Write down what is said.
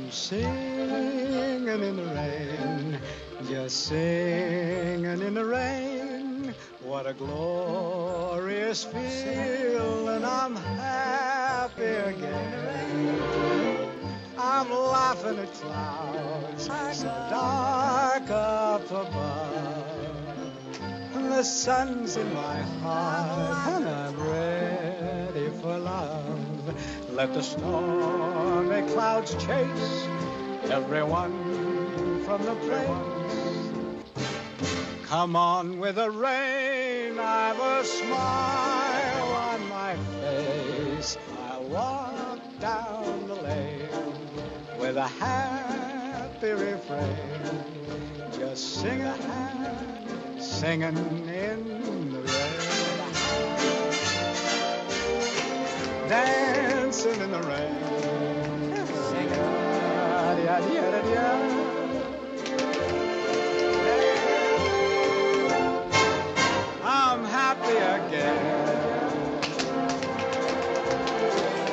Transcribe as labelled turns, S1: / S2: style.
S1: I'm singing in the rain, just singing in the rain. What a glorious feeling, I'm happy again. I'm laughing at clouds so dark up above. The sun's in my heart and I'm ready for love. Let the stormy clouds chase everyone from the place. Come on with the rain, I've a smile on my face. I'll walk down the lane with a happy refrain, just singing in the rain, dancing in the rain, singing, I'm happy again.